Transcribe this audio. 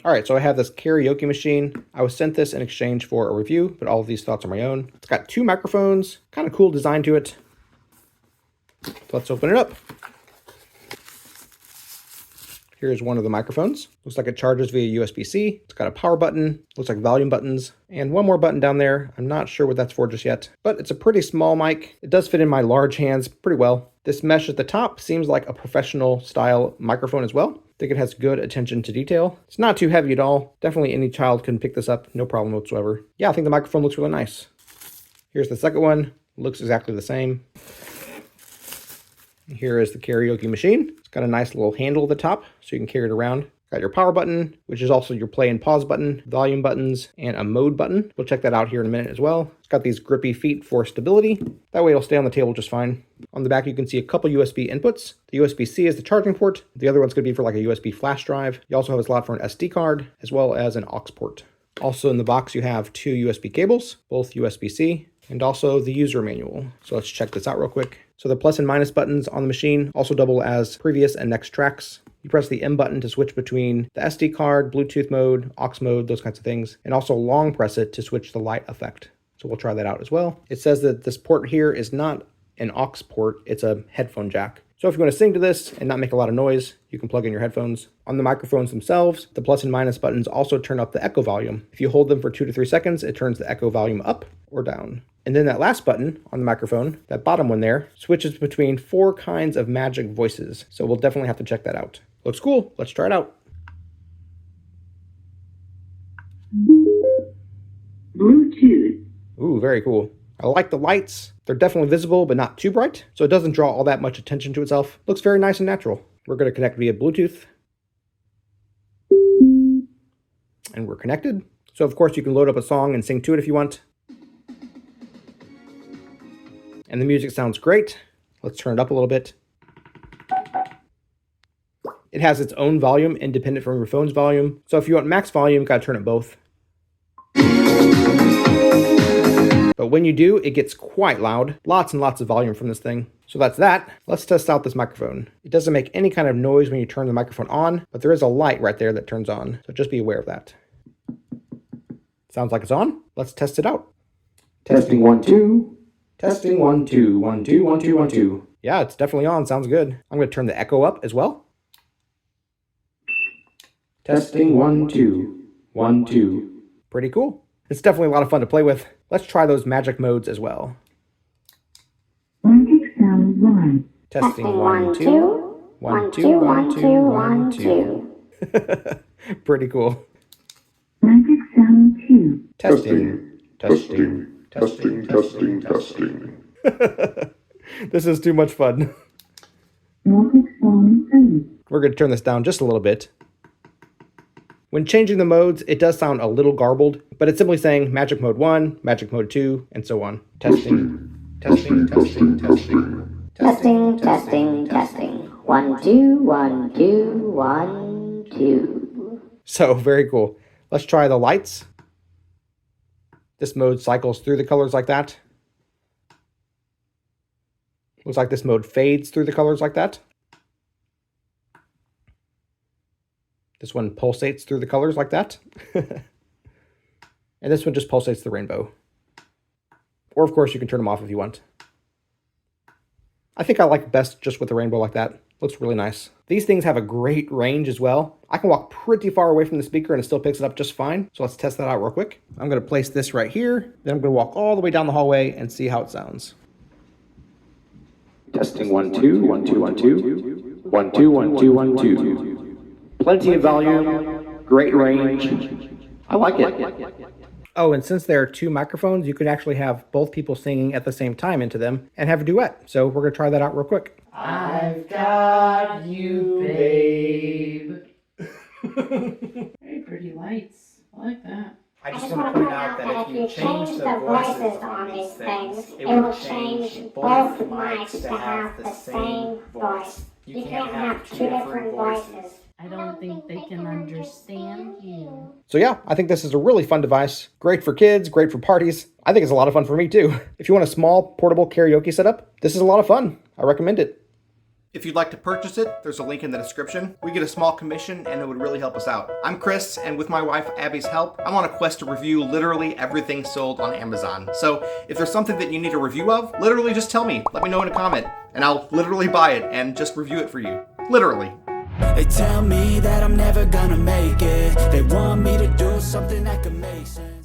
All right, so I have this karaoke machine. I was sent this in exchange for a review, but all of these thoughts are my own. It's got 2 microphones, kind of cool design to it. So let's open it up. Here's one of the microphones. Looks like it charges via USB-C. It's got a power button, looks like volume buttons, and one more button down there. I'm not sure what that's for just yet, but it's a pretty small mic. It does fit in my large hands pretty well. This mesh at the top seems like a professional style microphone as well. I think it has good attention to detail. It's not too heavy at all. Definitely any child can pick this up, no problem whatsoever. Yeah, I think the microphone looks really nice. Here's the second one. Looks exactly the same. Here is the karaoke machine. It's got a nice little handle at the top so you can carry it around. Got your power button, which is also your play and pause button, volume buttons, and a mode button. We'll check that out here in a minute as well. It's got these grippy feet for stability. That way it'll stay on the table just fine. On the back, you can see a couple USB inputs. The USB-C is the charging port. The other one's going to be for like a USB flash drive. You also have a slot for an SD card, as well as an aux port. Also in the box, you have 2 USB cables, both USB-C, and also the user manual. So let's check this out real quick. So the plus and minus buttons on the machine also double as previous and next tracks. You press the M button to switch between the SD card, Bluetooth mode, aux mode, those kinds of things, and also long press it to switch the light effect. So we'll try that out as well. It says that this port here is not an aux port, it's a headphone jack. So if you want to sing to this and not make a lot of noise, you can plug in your headphones. On the microphones themselves, the plus and minus buttons also turn up the echo volume. If you hold them for 2 to 3 seconds, it turns the echo volume up or down. And then that last button on the microphone, that bottom one there, switches between 4 kinds of magic voices. So we'll definitely have to check that out. Looks cool. Let's try it out. Bluetooth. Ooh, very cool. I like the lights. They're definitely visible, but not too bright, so it doesn't draw all that much attention to itself. Looks very nice and natural. We're going to connect via Bluetooth. And we're connected. So of course you can load up a song and sing to it if you want. And the music sounds great. Let's turn it up a little bit. It has its own volume, independent from your phone's volume. So if you want max volume, gotta turn it both. But when you do, it gets quite loud. Lots and lots of volume from this thing. So that's that. Let's test out this microphone. It doesn't make any kind of noise when you turn the microphone on, but there is a light right there that turns on. So just be aware of that. Sounds like it's on. Let's test it out. Testing 1, 2. Testing 1, 2, 1, 2, 1, 2, 1, 2. Yeah, it's definitely on. Sounds good. I'm going to turn the echo up as well. Testing 1, 2, 1, 2. Pretty cool. It's definitely a lot of fun to play with. Let's try those magic modes as well. Magic sound 1. Testing 1, 2. 1, 2, 1, 2, 1, 2. Pretty cool. Magic sound 2. Testing. This is too much fun. Magic sound 3. We're going to turn this down just a little bit. When changing the modes, it does sound a little garbled, but it's simply saying magic mode 1, magic mode 2, and so on. Testing. 1, 2, 1, 2, 1, 2. So, very cool. Let's try the lights. This mode cycles through the colors like that. Looks like this mode fades through the colors like that. This one pulsates through the colors like that. And this one just pulsates the rainbow. Or of course you can turn them off if you want. I think I like best just with the rainbow like that. Looks really nice. These things have a great range as well. I can walk pretty far away from the speaker and it still picks it up just fine. So let's test that out real quick. I'm going to place this right here. Then I'm going to walk all the way down the hallway and see how it sounds. Testing 1, 2, 1, 2, 1, 2. 1, 2, 1, 2, 1, 2. Plenty of volume, great range. I like it. Oh, and since there are 2 microphones, you can actually have both people singing at the same time into them and have a duet. So we're going to try that out real quick. I've got you, babe. Very pretty lights. I like that. I just want to point out that if you change the voices on these things, it will change both mics to have the same voice. You can't have 2 different voices. I don't think they can understand you. So yeah, I think this is a really fun device. Great for kids, great for parties. I think it's a lot of fun for me too. If you want a small, portable karaoke setup, this is a lot of fun. I recommend it. If you'd like to purchase it, there's a link in the description. We get a small commission and it would really help us out. I'm Chris, and with my wife Abby's help, I'm on a quest to review literally everything sold on Amazon. So if there's something that you need a review of, literally just tell me. Let me know in a comment, and I'll literally buy it and just review it for you. Literally. They tell me that I'm never gonna make it. They want me to do something that could make sense.